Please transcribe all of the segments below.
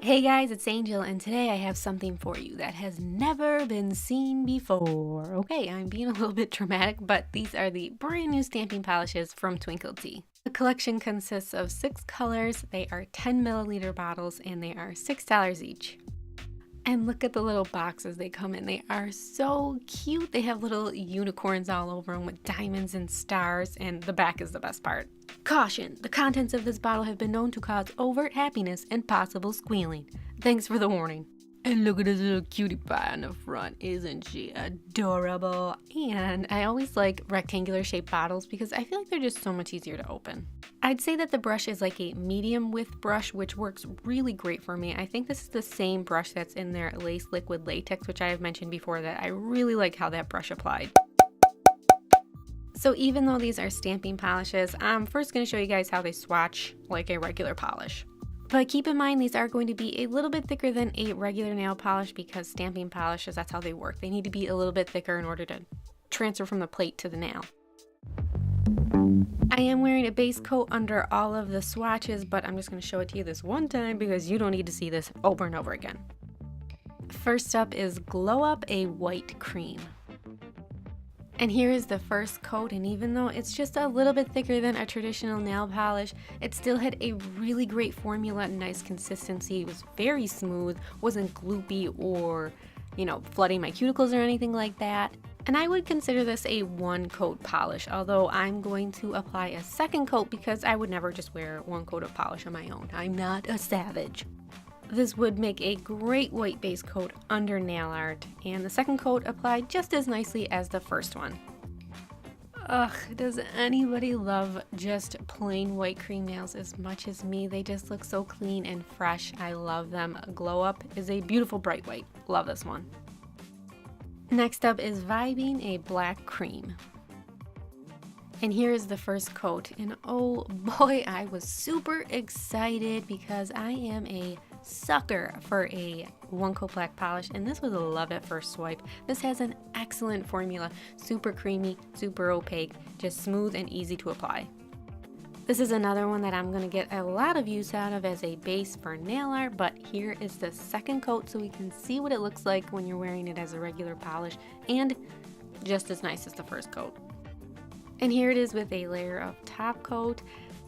Hey guys, it's Angel, and today I have something for you that has never been seen before. Okay, I'm being a little bit dramatic, but these are the brand new stamping polishes from Twinkled T. The collection consists of 6 colors, they are 10 milliliter bottles, and they are $6 each. And look at the little boxes they come in. They are so cute. They have little unicorns all over them with diamonds and stars, and the back is the best part. Caution! The contents of this bottle have been known to cause overt happiness and possible squealing. Thanks for the warning. And look at this little cutie pie on the front. Isn't she adorable? And I always like rectangular shaped bottles because I feel like they're just so much easier to open. I'd say that the brush is like a medium width brush, which works really great for me. I think this is the same brush that's in their Lace Liquid Latex, which I have mentioned before that I really like how that brush applied. So even though these are stamping polishes, I'm first going to show you guys how they swatch like a regular polish. But keep in mind these are going to be a little bit thicker than a regular nail polish because stamping polishes, that's how they work. They need to be a little bit thicker in order to transfer from the plate to the nail. I am wearing a base coat under all of the swatches, but I'm just going to show it to you this one time because you don't need to see this over and over again. First up is Glow Up a White Cream. And here is the first coat, and even though it's just a little bit thicker than a traditional nail polish, it still had a really great formula and nice consistency. It was very smooth, wasn't gloopy or, flooding my cuticles or anything like that. And I would consider this a one coat polish, although I'm going to apply a second coat because I would never just wear one coat of polish on my own. I'm not a savage. This would make a great white base coat under nail art, and the second coat applied just as nicely as the first one. Ugh, does anybody love just plain white cream nails as much as me? They just look so clean and fresh. I love them. Glow Up is a beautiful bright white. Love this one. Next up is Vibing a Black Cream. And here is the first coat, and oh boy, I was super excited because I am a sucker for a one coat black polish, and this was a love at first swipe. This has an excellent formula, super creamy, super opaque, just smooth and easy to apply. This is another one that I'm going to get a lot of use out of as a base for nail art, but here is the second coat so we can see what it looks like when you're wearing it as a regular polish, and just as nice as the first coat. And here it is with a layer of top coat.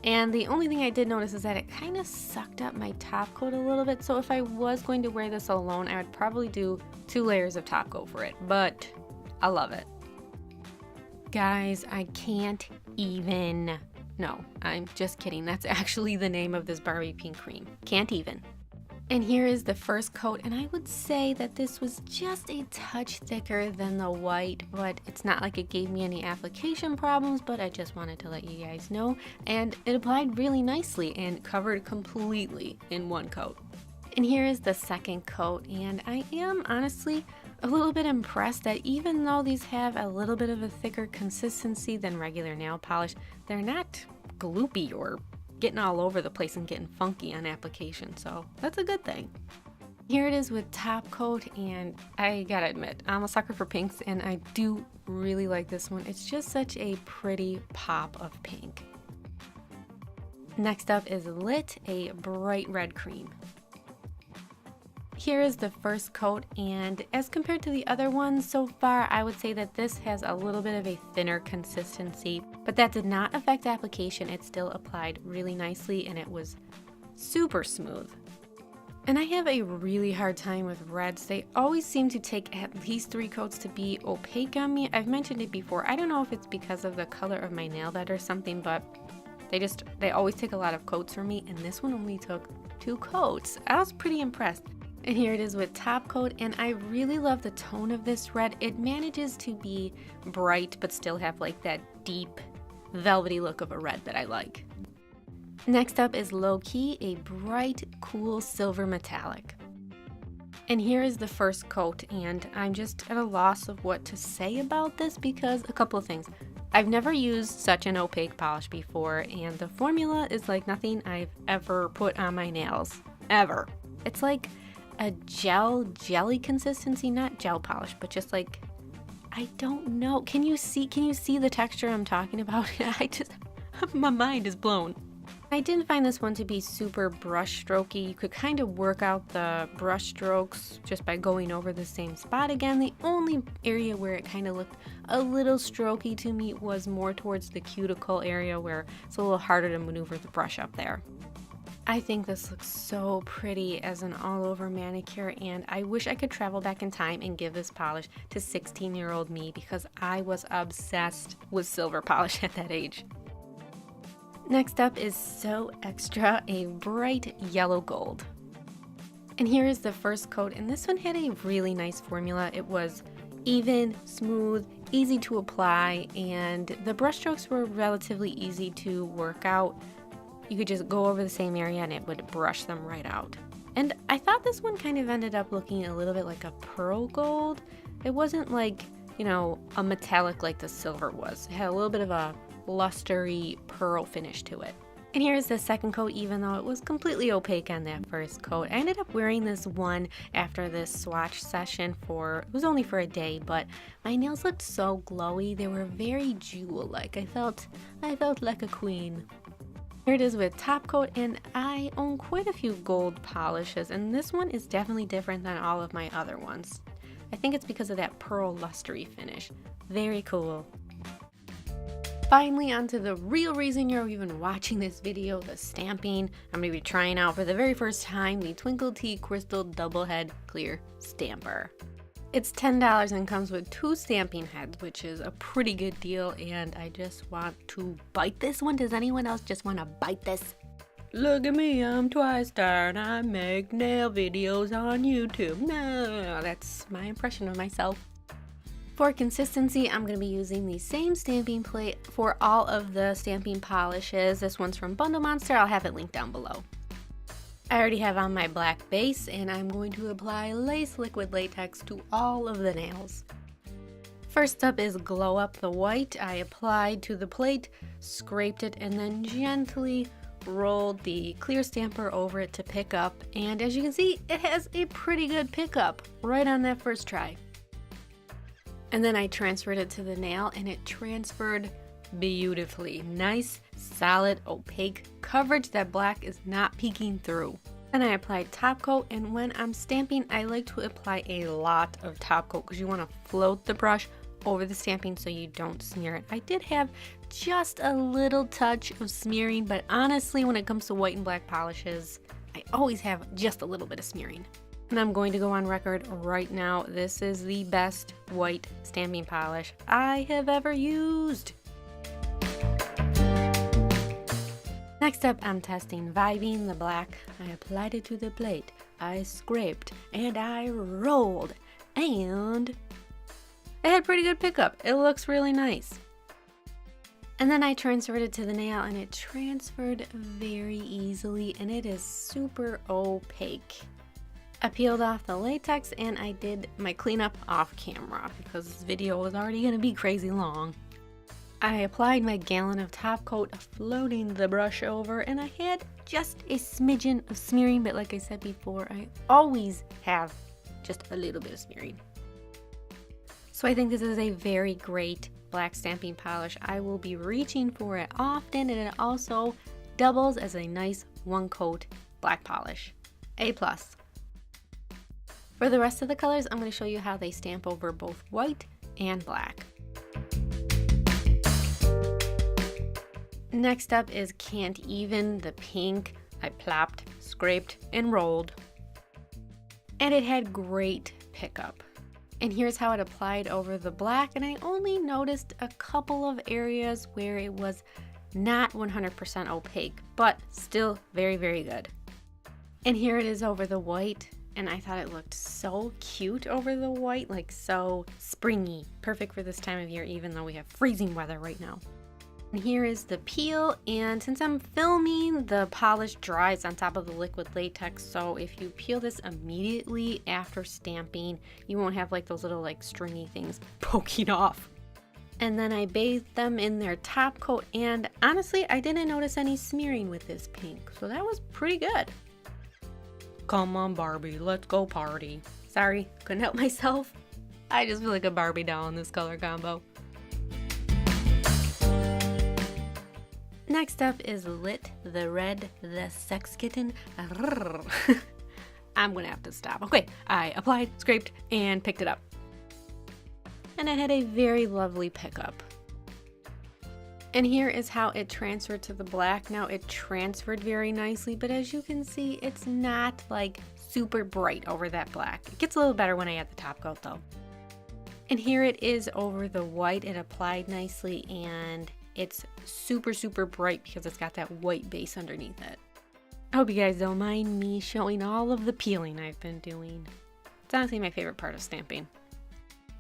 And the only thing I did notice is that it kind of sucked up my top coat a little bit. So if I was going to wear this alone, I would probably do 2 layers of top coat for it. But I love it. Guys, I can't even. No, I'm just kidding. That's actually the name of this Barbie pink cream. Can't even. And here is the first coat, and I would say that this was just a touch thicker than the white, but it's not like it gave me any application problems, but I just wanted to let you guys know. And it applied really nicely and covered completely in one coat. And here is the second coat, and I am honestly a little bit impressed that even though these have a little bit of a thicker consistency than regular nail polish, they're not gloopy or getting all over the place and getting funky on application, so that's a good thing. Here it is with top coat, and I gotta admit, I'm a sucker for pinks, and I do really like this one. It's just such a pretty pop of pink. Next up is Lit a Bright Red Cream. Here is the first coat, and as compared to the other ones so far, I would say that this has a little bit of a thinner consistency, but that did not affect application. It still applied really nicely, and it was super smooth. And I have a really hard time with reds. They always seem to take at least 3 coats to be opaque on me. I've mentioned it before. I don't know if it's because of the color of my nail bed or something, but they always take a lot of coats for me, and this one only took 2 coats. I was pretty impressed. And here it is with top coat, and I really love the tone of this red. It manages to be bright but still have like that deep velvety look of a red that I like. Next up is Low Key, a bright, cool silver metallic. And here is the first coat, and I'm just at a loss of what to say about this because a couple of things. I've never used such an opaque polish before, and the formula is like nothing I've ever put on my nails, ever. It's like a jelly consistency, not gel polish, but just like, I don't know. Can you see the texture I'm talking about? My mind is blown. I didn't find this one to be super brush strokey. You could kind of work out the brush strokes just by going over the same spot again. The only area where it kind of looked a little strokey to me was more towards the cuticle area where it's a little harder to maneuver the brush up there. I think this looks so pretty as an all-over manicure, and I wish I could travel back in time and give this polish to 16-year-old me because I was obsessed with silver polish at that age. Next up is So Extra, a bright yellow gold. And here is the first coat, and this one had a really nice formula. It was even, smooth, easy to apply, and the brush strokes were relatively easy to work out. You could just go over the same area and it would brush them right out. And I thought this one kind of ended up looking a little bit like a pearl gold. It wasn't like, you know, a metallic like the silver was. It had a little bit of a lustery pearl finish to it. And here's the second coat, even though it was completely opaque on that first coat. I ended up wearing this one after this swatch session it was only for a day, but my nails looked so glowy. They were very jewel-like. I felt like a queen. Here it is with top coat, and I own quite a few gold polishes, and this one is definitely different than all of my other ones. I think it's because of that pearl lustery finish. Very cool. Finally, onto the real reason you're even watching this video, the stamping. I'm going to be trying out for the very first time the Twinkled T Crystal Double Head Clear Stamper. It's $10 and comes with 2 stamping heads, which is a pretty good deal, and I just want to bite this one. Does anyone else just want to bite this? Look at me, I'm Twice-Star and I make nail videos on YouTube. No, that's my impression of myself. For consistency, I'm going to be using the same stamping plate for all of the stamping polishes. This one's from Bundle Monster. I'll have it linked down below. I already have on my black base, and I'm going to apply Lace Liquid Latex to all of the nails. First up is Glow Up the White. I applied to the plate, scraped it, and then gently rolled the clear stamper over it to pick up. And as you can see, it has a pretty good pickup right on that first try. And then I transferred it to the nail, and it transferred beautifully. Nice, solid, opaque coverage that black is not peeking through. Then I applied top coat, and when I'm stamping, I like to apply a lot of top coat because you want to float the brush over the stamping so you don't smear it. I did have just a little touch of smearing, but honestly, when it comes to white and black polishes, I always have just a little bit of smearing. And I'm going to go on record right now, this is the best white stamping polish I have ever used. Next up, I'm testing Vibing the black. I applied it to the plate, I scraped, and I rolled, and it had pretty good pickup. It looks really nice. And then I transferred it to the nail, and it transferred very easily, and it is super opaque. I peeled off the latex, and I did my cleanup off camera because this video was already going to be crazy long. I applied my gallon of top coat, floating the brush over, and I had just a smidgen of smearing, but like I said before, I always have just a little bit of smearing. So I think this is a very great black stamping polish. I will be reaching for it often, and it also doubles as a nice one coat black polish. A+. For the rest of the colors, I'm going to show you how they stamp over both white and black. Next up is Can't Even, the pink. I plopped, scraped, and rolled. And it had great pickup. And here's how it applied over the black, and I only noticed a couple of areas where it was not 100% opaque, but still very, very good. And here it is over the white. And I thought it looked so cute over the white, like so springy. Perfect for this time of year, even though we have freezing weather right now. And here is the peel, and since I'm filming, the polish dries on top of the liquid latex, so if you peel this immediately after stamping, you won't have like those little like stringy things poking off. And then I bathed them in their top coat, and honestly, I didn't notice any smearing with this pink, so that was pretty good. Come on, Barbie, let's go party. Sorry, couldn't help myself. I just feel like a Barbie doll in this color combo. Next up is Lit the Red the Sex Kitten. I'm gonna have to stop. Okay, I applied, scraped, and picked it up. And it had a very lovely pickup. And here is how it transferred to the black. Now it transferred very nicely, but as you can see, it's not like super bright over that black. It gets a little better when I add the top coat though. And here it is over the white. It applied nicely and it's super, super bright because it's got that white base underneath it. I hope you guys don't mind me showing all of the peeling I've been doing. It's honestly my favorite part of stamping.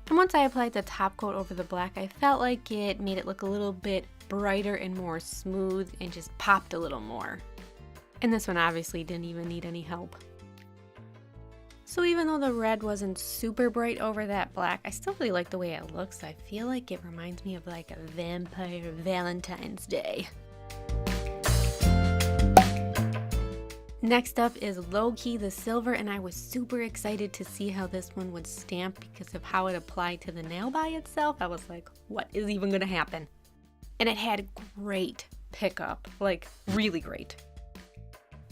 And once I applied the top coat over the black, I felt like it made it look a little bit brighter and more smooth and just popped a little more. And this one obviously didn't even need any help. So even though the red wasn't super bright over that black, I still really like the way it looks. I feel like it reminds me of like a vampire Valentine's Day. Next up is Low Key the Silver, and I was super excited to see how this one would stamp because of how it applied to the nail by itself. I was like, what is even gonna happen? And it had great pickup, like really great.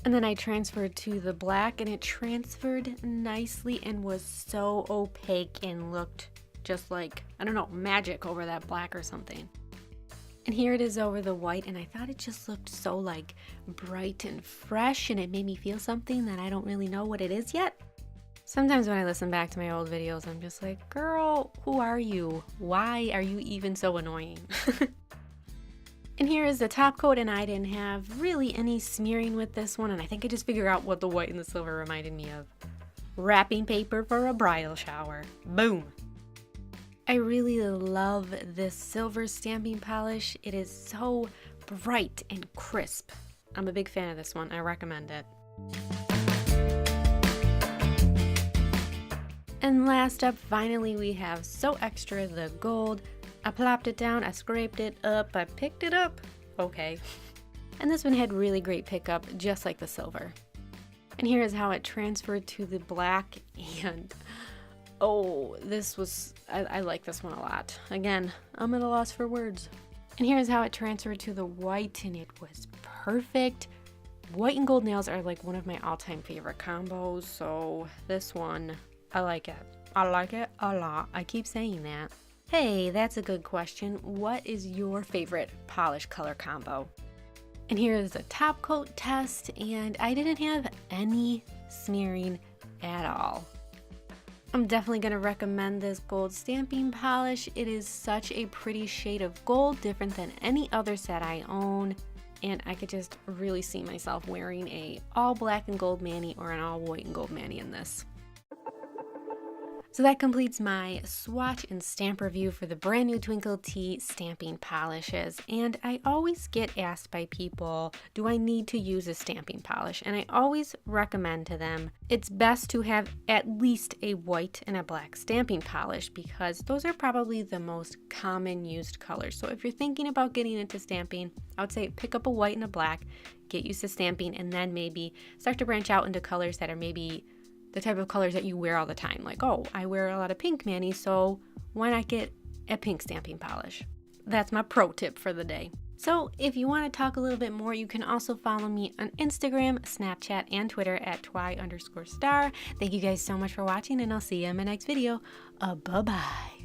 And then I transferred to the black and it transferred nicely and was so opaque and looked just like, I don't know, magic over that black or something. And here it is over the white and I thought it just looked so like bright and fresh and it made me feel something that I don't really know what it is yet. Sometimes when I listen back to my old videos, I'm just like, girl, who are you? Why are you even so annoying? And here is the top coat, and I didn't have really any smearing with this one, and I think I just figured out what the white and the silver reminded me of. Wrapping paper for a bridal shower. Boom! I really love this silver stamping polish. It is so bright and crisp. I'm a big fan of this one. I recommend it. And last up, finally, we have So Extra the Gold. I plopped it down, I scraped it up, I picked it up. Okay. And this one had really great pickup, just like the silver. And here is how it transferred to the black, and oh, this was, I like this one a lot. Again, I'm at a loss for words. And here's how it transferred to the white, and it was perfect. White and gold nails are like one of my all-time favorite combos, so this one, I like it. I like it a lot. I keep saying that. Hey, that's a good question. What is your favorite polish color combo? And here is the top coat test, and I didn't have any smearing at all. I'm definitely going to recommend this gold stamping polish. It is such a pretty shade of gold, different than any other set I own, and I could just really see myself wearing a all black and gold mani or an all white and gold mani in this. So that completes my swatch and stamp review for the brand new Twinkled T stamping polishes. And I always get asked by people, do I need to use a stamping polish? And I always recommend to them, it's best to have at least a white and a black stamping polish because those are probably the most common used colors. So if you're thinking about getting into stamping, I would say pick up a white and a black, get used to stamping, and then maybe start to branch out into colors that are maybe the type of colors that you wear all the time. Like, oh, I wear a lot of pink manis, so why not get a pink stamping polish? That's my pro tip for the day. So if you want to talk a little bit more, you can also follow me on Instagram, Snapchat, and Twitter at twy_star. Thank you guys so much for watching, and I'll see you in my next video. Bye-bye.